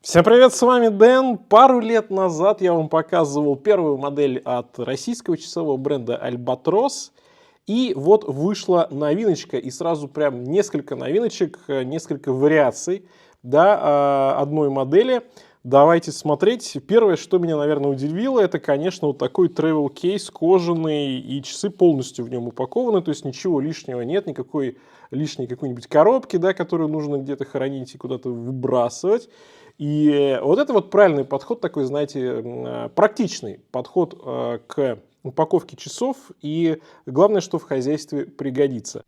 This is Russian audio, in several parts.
Всем привет, с вами Дэн. Пару лет назад я вам показывал первую модель от российского часового бренда Albatros. И вот вышла новиночка, и сразу прям несколько новиночек, несколько вариаций, да, одной модели. Давайте смотреть. Первое, что меня, наверное, удивило, это, конечно, вот такой travel кейс кожаный, и часы полностью в нем упакованы, то есть ничего лишнего нет, никакой лишней какой-нибудь коробки, да, которую нужно где-то хранить и куда-то выбрасывать. И вот это вот правильный подход, такой, знаете, практичный подход к упаковке часов, и главное, что в хозяйстве пригодится.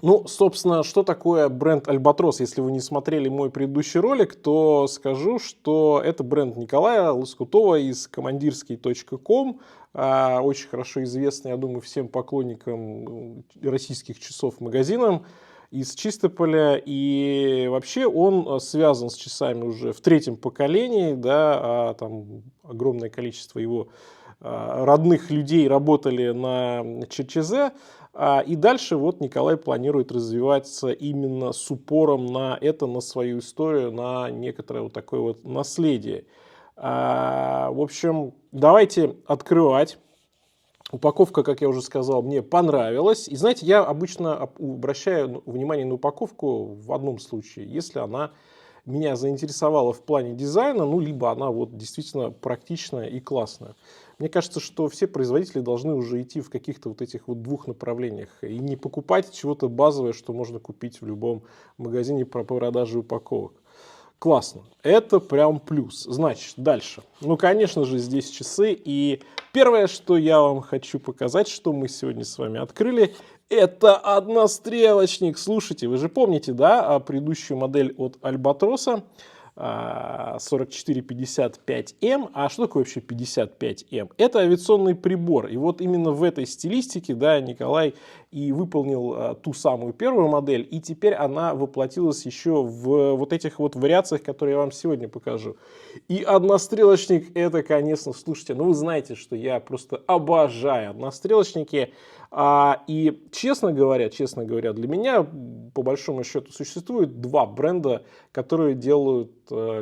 Ну, собственно, что такое бренд Albatros? Если вы не смотрели мой предыдущий ролик, то скажу, что это бренд Николая Лоскутова из командирский.ком, очень хорошо известный, я думаю, всем поклонникам российских часов магазинам из Чистополя. И вообще он связан с часами уже в третьем поколении, да, там огромное количество его родных людей работали на ЧЧЗ. И дальше вот Николай планирует развиваться именно с упором на это, на свою историю, на некоторое вот такое вот наследие. В общем, давайте открывать. Упаковка, как я уже сказал, мне понравилась. И знаете, я обычно обращаю внимание на упаковку в одном случае, если она меня заинтересовала в плане дизайна, ну, либо она вот действительно практичная и классная. Мне кажется, что все производители должны уже идти в каких-то вот этих вот двух направлениях и не покупать чего-то базовое, что можно купить в любом магазине по продаже упаковок. Классно. Это прям плюс. Значит, дальше. Ну, конечно же, здесь часы. И первое, что я вам хочу показать, что мы сегодня с вами открыли, это однострелочник. Слушайте, вы же помните, да, предыдущую модель от Albatros 4455М. А что такое вообще 55М? Это авиационный прибор. И вот именно в этой стилистике, да, Николай и выполнил ту самую первую модель. И теперь она воплотилась еще в вот этих вот вариациях, которые я вам сегодня покажу. И однострелочник, это, конечно, слушайте, ну вы знаете, что я просто обожаю однострелочники. И честно говоря, для меня по большому счету существует два бренда, которые делают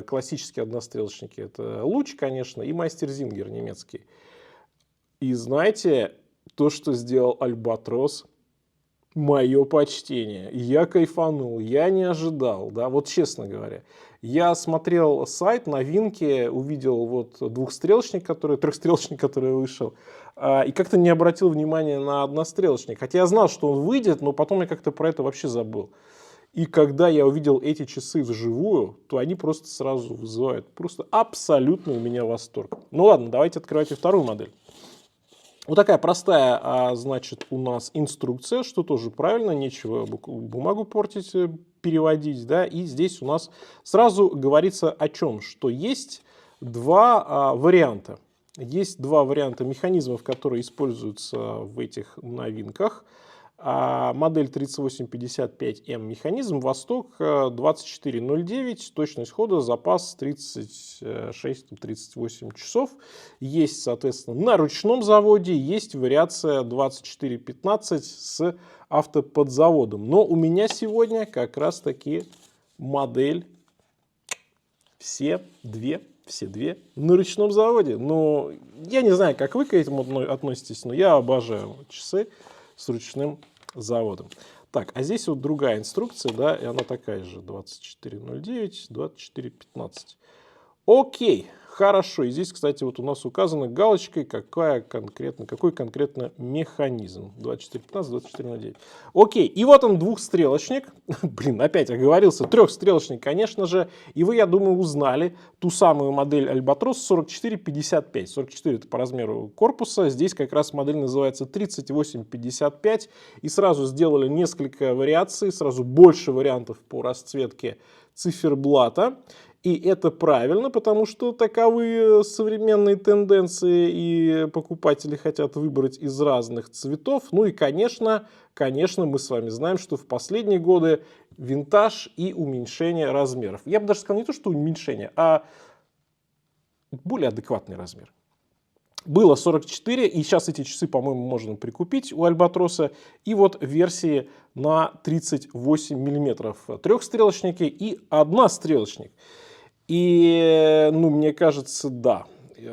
классические однострелочники. Это Луч, конечно, и Мастер Зингер немецкий. И знаете, то, что сделал Albatros, мое почтение. Я кайфанул, я не ожидал, да, вот честно говоря. Я смотрел сайт, новинки, увидел вот трехстрелочник, который вышел, и как-то не обратил внимания на однострелочник. Хотя я знал, что он выйдет, но потом я как-то про это вообще забыл. И когда я увидел эти часы вживую, то они просто сразу вызывают просто абсолютный у меня восторг. Ну ладно, давайте открывайте вторую модель. Вот такая простая, значит, у нас инструкция, что тоже правильно, нечего бумагу портить, переводить, да, и здесь у нас сразу говорится о чем, что есть два варианта. Есть два варианта механизмов, которые используются в этих новинках. Модель 3855М механизм Восток 2409, точность хода, запас 36-38 часов. Есть, соответственно, на ручном заводе, есть вариация 2415 с автоподзаводом. Но у меня сегодня как раз таки модель все две на ручном заводе. Но я не знаю, как вы к этому относитесь, но я обожаю часы с ручным заводом. Так, а здесь вот другая инструкция, да, и она такая же, 2409, 2415. Окей, хорошо. И здесь, кстати, вот у нас указано галочкой, какой конкретно механизм. 2415, 2409. Окей, и вот он двухстрелочник. Блин, опять оговорился. Трехстрелочник, конечно же. И вы, я думаю, узнали ту самую модель Albatros 4455. 44 это по размеру корпуса. Здесь как раз модель называется 3855. И сразу сделали несколько вариаций, сразу больше вариантов по расцветке циферблата. И это правильно, потому что таковы современные тенденции, и покупатели хотят выбрать из разных цветов. Ну и, конечно, мы с вами знаем, что в последние годы винтаж и уменьшение размеров. Я бы даже сказал не то, что уменьшение, а более адекватный размер. Было 44, и сейчас эти часы, по-моему, можно прикупить у Альбатроса. И вот версии на 38 мм. Трехстрелочники и однострелочник. И, ну, мне кажется, да.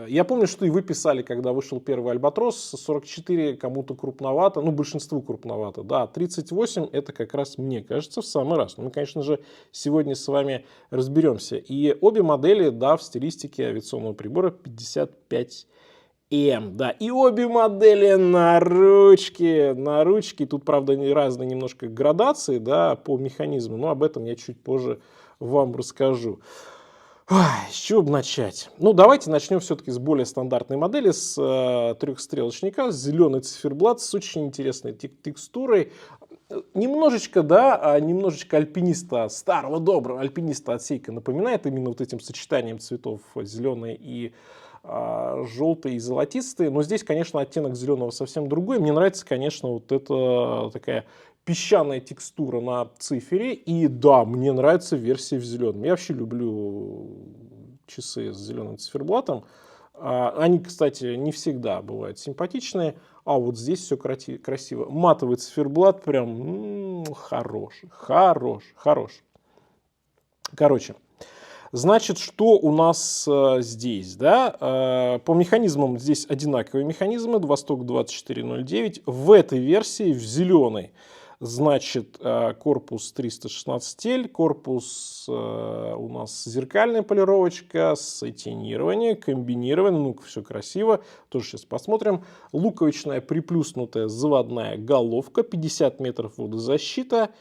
Я помню, что и вы писали, когда вышел первый Альбатрос, 44 кому-то крупновато, ну, большинству крупновато, да, 38 это как раз, мне кажется, в самый раз. Мы, конечно же, сегодня с вами разберемся. И обе модели, да, в стилистике авиационного прибора 55М, да, и обе модели на ручке, тут, правда, разные немножко градации, да, по механизму, но об этом я чуть позже вам расскажу. Ой, с чего бы начать? Ну, давайте начнем все-таки с более стандартной модели, с трехстрелочника, с зеленый циферблат, с очень интересной текстурой. Немножечко, да, немножечко альпиниста, старого доброго альпиниста отсейка напоминает именно вот этим сочетанием цветов зеленый и желтый и золотистый. Но здесь, конечно, оттенок зеленого совсем другой. Мне нравится, конечно, вот эта такая песчаная текстура на цифере. И да, мне нравится версия в зеленом. Я вообще люблю часы с зеленым циферблатом. Они, кстати, не всегда бывают симпатичные. А вот здесь все красиво. Матовый циферблат прям хороший. Короче, значит, что у нас здесь, да? По механизмам здесь одинаковые механизмы. Восток 2409. В этой версии, в зеленой, значит, корпус 316L, корпус у нас зеркальная полировочка, сатинирование, комбинирование, ну все красиво, тоже сейчас посмотрим. Луковичная приплюснутая заводная головка, 50 метров водозащита,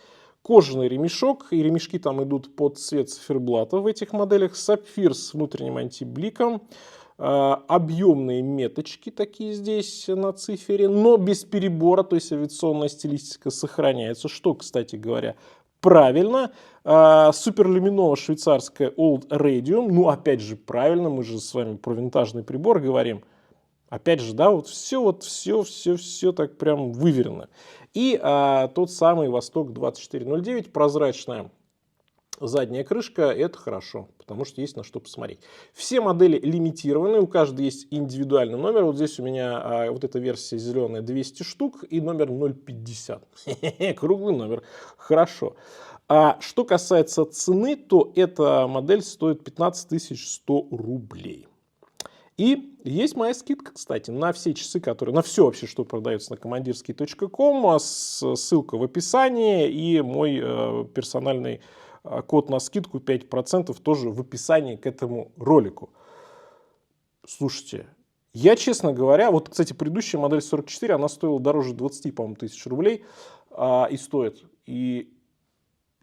кожаный ремешок, и ремешки там идут под цвет циферблата в этих моделях, сапфир с внутренним антибликом, объемные меточки такие здесь на цифере, но без перебора, то есть авиационная стилистика сохраняется, что, кстати говоря, правильно. Суперлюминова швейцарская Old Radium, ну опять же правильно, мы же с вами про винтажный прибор говорим. Опять же, да, вот все так прям выверено. И тот самый Восток 2409, прозрачная задняя крышка, это хорошо, потому что есть на что посмотреть. Все модели лимитированы, у каждой есть индивидуальный номер. Вот здесь у меня вот эта версия зеленая 200 штук и номер 050. Круглый номер, хорошо. А что касается цены, то эта модель стоит 15 100 рублей. И есть моя скидка, кстати, на все часы, которые, на все вообще, что продается на командирский.ком, ссылка в описании, и мой персональный код на скидку 5% тоже в описании к этому ролику. Слушайте, я, честно говоря, вот, кстати, предыдущая модель 44, она стоила дороже 20, по-моему, тысяч рублей и стоит. И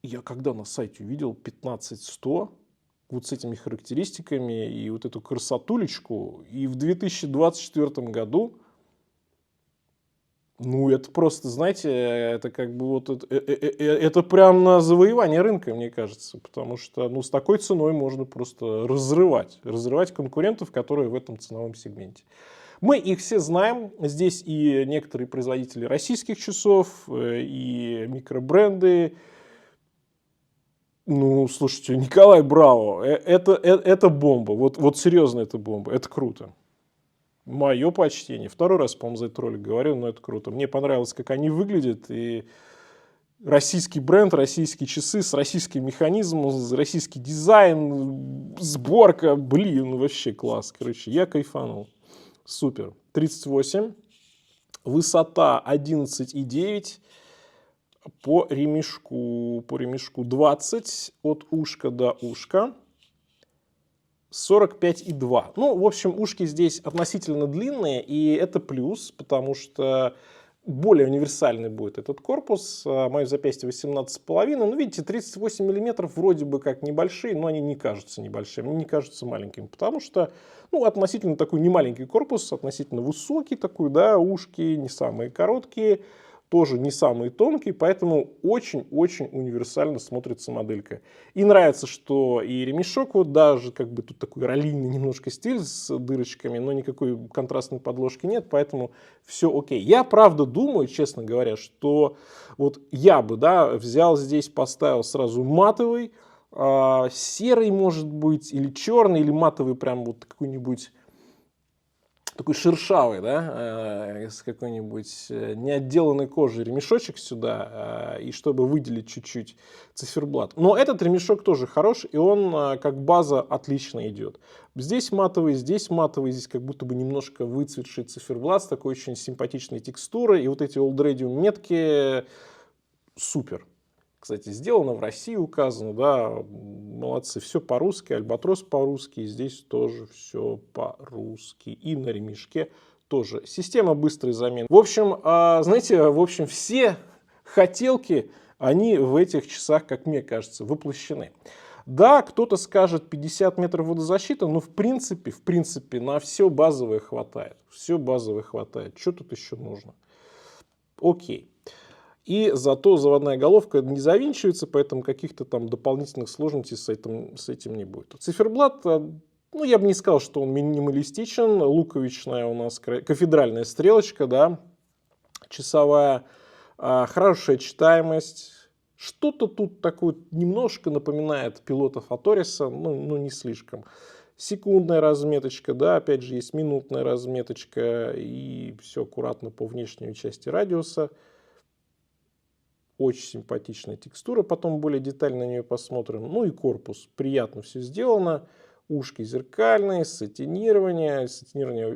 я когда на сайте увидел 15 100, вот с этими характеристиками и вот эту красотулечку, и в 2024 году, ну, это просто, знаете, это как бы вот, это прям на завоевание рынка, мне кажется, потому что, ну, с такой ценой можно просто разрывать конкурентов, которые в этом ценовом сегменте. Мы их все знаем, здесь и некоторые производители российских часов, и микробренды. Ну, слушайте, Николай Браво, это бомба, вот серьезно, это бомба, это круто. Мое почтение. Второй раз, по-моему, за этот ролик говорю, но это круто. Мне понравилось, как они выглядят, и российский бренд, российские часы с российским механизмом, российский дизайн, сборка, блин, вообще класс. Короче, я кайфанул. Супер. 38, высота 11,9. По ремешку 20 от ушка до ушка, 45,2. Ну, в общем, ушки здесь относительно длинные, и это плюс, потому что более универсальный будет этот корпус. Мое запястье 18,5. Ну, видите, 38 миллиметров вроде бы как небольшие, но они не кажутся небольшими, они не кажутся маленькими, потому что, ну, относительно такой немаленький корпус, относительно высокий такой, да, ушки не самые короткие, тоже не самые тонкие, поэтому очень-очень универсально смотрится моделька. И нравится, что и ремешок, вот даже как бы тут такой раллийный немножко стиль с дырочками, но никакой контрастной подложки нет, поэтому все окей. Я правда думаю, честно говоря, что вот я бы, да, взял здесь, поставил сразу матовый, серый может быть, или черный, или матовый прям вот какой-нибудь такой шершавый, да, с какой-нибудь неотделанной кожи ремешочек сюда, и чтобы выделить чуть-чуть циферблат. Но этот ремешок тоже хорош, и он как база отлично идет. Здесь матовый, здесь как будто бы немножко выцветший циферблат с такой очень симпатичной текстурой, и вот эти Old Radio метки супер. Кстати, сделано в России, указано, да, молодцы, все по-русски, Альбатрос по-русски, здесь тоже все по-русски, и на ремешке тоже. Система быстрой замены. В общем, знаете, все хотелки, они в этих часах, как мне кажется, воплощены. Да, кто-то скажет 50 метров водозащиты, но в принципе, на все базовое хватает. Все базовое хватает. Что тут еще нужно? Окей. И зато заводная головка не завинчивается, поэтому каких-то там дополнительных сложностей с этим не будет. Циферблат, ну, я бы не сказал, что он минималистичен. Луковичная у нас кафедральная стрелочка, да, часовая, хорошая читаемость. Что-то тут такое немножко напоминает пилота Фоториса, ну не слишком. Секундная разметочка, да, опять же есть минутная разметочка, и все аккуратно по внешней части радиуса. Очень симпатичная текстура, потом более детально на нее посмотрим. Ну и корпус, приятно все сделано. Ушки зеркальные, сатинирование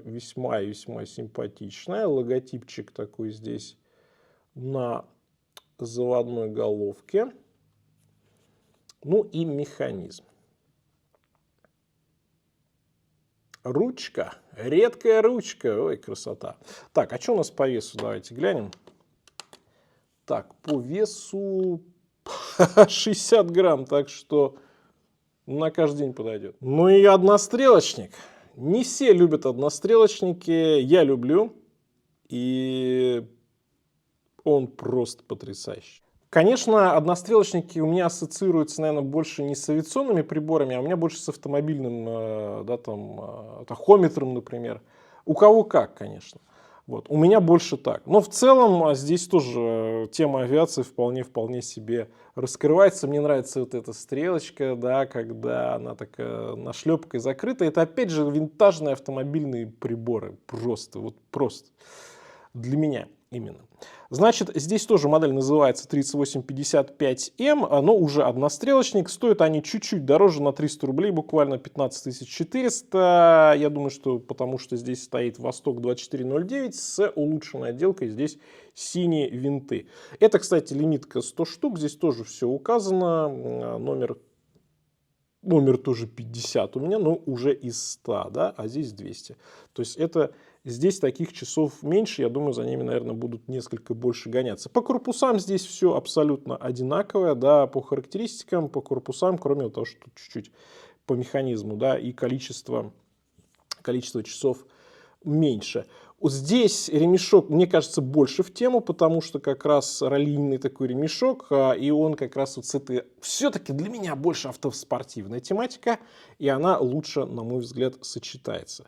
весьма и весьма симпатичное. Логотипчик такой здесь на заводной головке. Ну и механизм. Ручка, редкая ручка, ой, красота. Так, а что у нас по весу, давайте глянем. Так, по весу 60 грамм, так что на каждый день подойдет. Ну и однострелочник. Не все любят однострелочники, я люблю. И он просто потрясающий. Конечно, однострелочники у меня ассоциируются, наверное, больше не с авиационными приборами, а у меня больше с автомобильным, да, там, тахометром, например. У кого как, конечно. Вот. У меня больше так. Но в целом здесь тоже тема авиации вполне себе раскрывается. Мне нравится вот эта стрелочка, да, когда она такая нашлепкой закрыта. Это опять же винтажные автомобильные приборы. Просто для меня именно. Значит, здесь тоже модель называется 3855М, но уже однострелочник. Стоят они чуть-чуть дороже, на 300 рублей, буквально 15 400. Я думаю, что потому что здесь стоит Восток 2409 с улучшенной отделкой. Здесь синие винты. Это, кстати, лимитка 100 штук. Здесь тоже все указано. Номер тоже 50 у меня, но уже из 100, да, а здесь 200. То есть здесь таких часов меньше, я думаю, за ними, наверное, будут несколько больше гоняться. По корпусам здесь все абсолютно одинаковое, да, по характеристикам, по корпусам, кроме того, что чуть-чуть по механизму, да, и количество часов меньше. Вот здесь ремешок, мне кажется, больше в тему, потому что как раз раллийный такой ремешок, и он как раз вот с этой, все-таки для меня больше автоспортивная тематика, и она лучше, на мой взгляд, сочетается.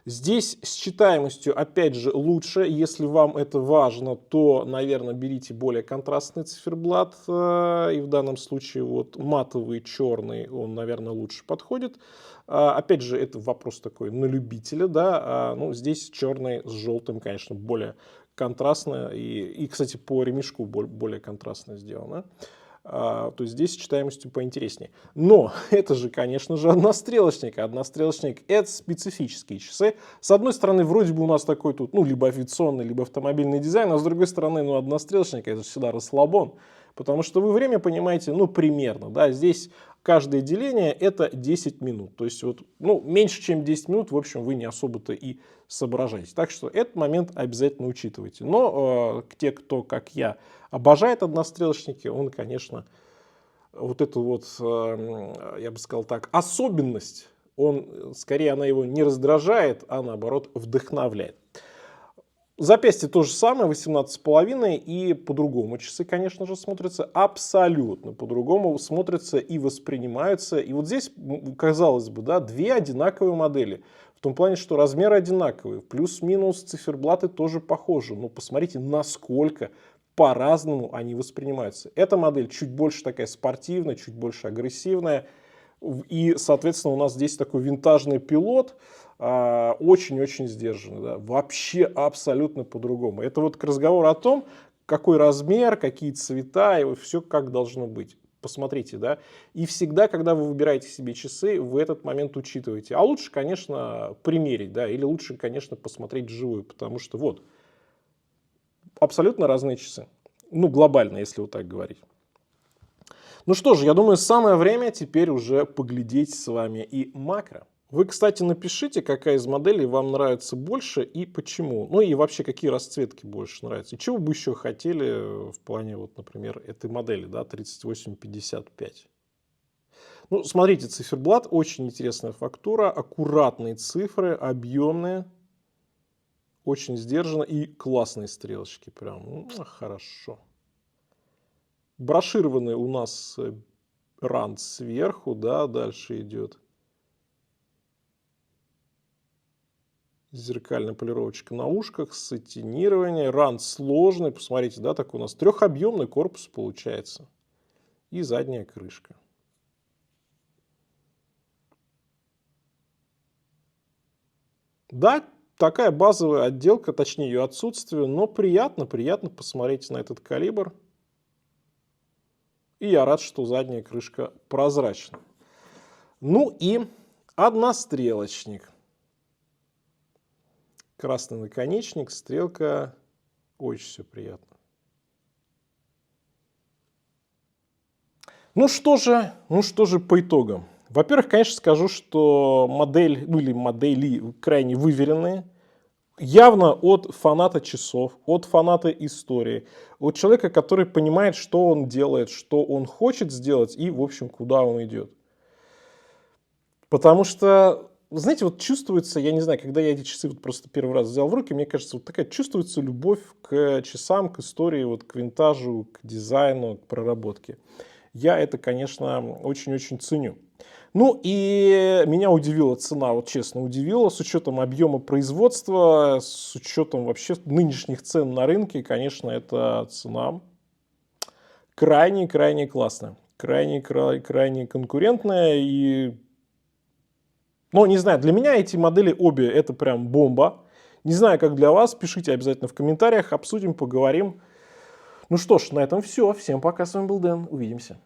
Здесь с читаемостью, опять же, лучше. Если вам это важно, то, наверное, берите более контрастный циферблат. И в данном случае вот матовый черный, он, наверное, лучше подходит. Опять же, это вопрос такой на любителя, да. Ну, здесь черный с желтым, конечно, более контрастно. И кстати, по ремешку более контрастно сделано. То есть здесь с читаемостью поинтереснее. Но это же, конечно же, однострелочник. Однострелочник — это специфические часы. С одной стороны, вроде бы у нас такой тут, ну, либо авиационный, либо автомобильный дизайн, а с другой стороны, ну, однострелочник — это же всегда расслабон. Потому что вы время понимаете, ну, примерно, да, здесь каждое деление — это 10 минут. То есть, вот, ну, меньше, чем 10 минут, в общем, вы не особо-то и соображаете. Так что этот момент обязательно учитывайте. Но те, кто, как я, обожает однострелочники, он, конечно, вот эту вот, я бы сказал так, особенность, скорее она его не раздражает, а наоборот вдохновляет. Запястье то же самое, 18,5, и по-другому часы, конечно же, смотрятся, абсолютно по-другому смотрятся и воспринимаются. И вот здесь, казалось бы, да, две одинаковые модели, в том плане, что размеры одинаковые, плюс-минус циферблаты тоже похожи, но посмотрите, насколько по-разному они воспринимаются. Эта модель чуть больше такая спортивная, чуть больше агрессивная, и, соответственно, у нас здесь такой винтажный пилот. очень-очень сдержанный, да, вообще абсолютно по-другому. Это вот к разговору о том, какой размер, какие цвета, и все как должно быть. Посмотрите, да. И всегда, когда вы выбираете себе часы, вы этот момент учитываете. А лучше, конечно, примерить, да, или лучше, конечно, посмотреть вживую, потому что вот, абсолютно разные часы. Ну, глобально, если вот так говорить. Ну что ж, я думаю, самое время теперь уже поглядеть с вами и макро. Вы, кстати, напишите, какая из моделей вам нравится больше и почему. Ну и вообще, какие расцветки больше нравятся. И чего бы еще хотели в плане, вот, например, этой модели, да, 3855. Ну, смотрите, циферблат, очень интересная фактура, аккуратные цифры, объемные, очень сдержанно и классные стрелочки. Прям хорошо. Брошированный у нас рант сверху, да, дальше идет. Зеркальная полировочка на ушках, сатинирование, рант сложный, посмотрите, да, так у нас трехобъемный корпус получается. И задняя крышка. Да, такая базовая отделка, точнее ее отсутствие, но приятно посмотреть на этот калибр. И я рад, что задняя крышка прозрачна. Ну и однострелочник. Красный наконечник, стрелка. Очень все приятно. Ну что же по итогам. Во-первых, конечно, скажу, что модель, ну или модели крайне выверенные. Явно от фаната часов, от фаната истории, от человека, который понимает, что он делает, что он хочет сделать и, в общем, куда он идет. Потому что, знаете, вот чувствуется, я не знаю, когда я эти часы вот просто первый раз взял в руки, мне кажется, вот такая чувствуется любовь к часам, к истории, вот к винтажу, к дизайну, к проработке. Я это, конечно, очень-очень ценю. Ну и меня удивила цена, вот честно удивила, с учетом объема производства, с учетом вообще нынешних цен на рынке, конечно, эта цена крайне-крайне классная, крайне конкурентная и, ну не знаю, для меня эти модели обе это прям бомба. Не знаю, как для вас, пишите обязательно в комментариях, обсудим, поговорим. Ну что ж, на этом все. Всем пока, с вами был Дэн, увидимся.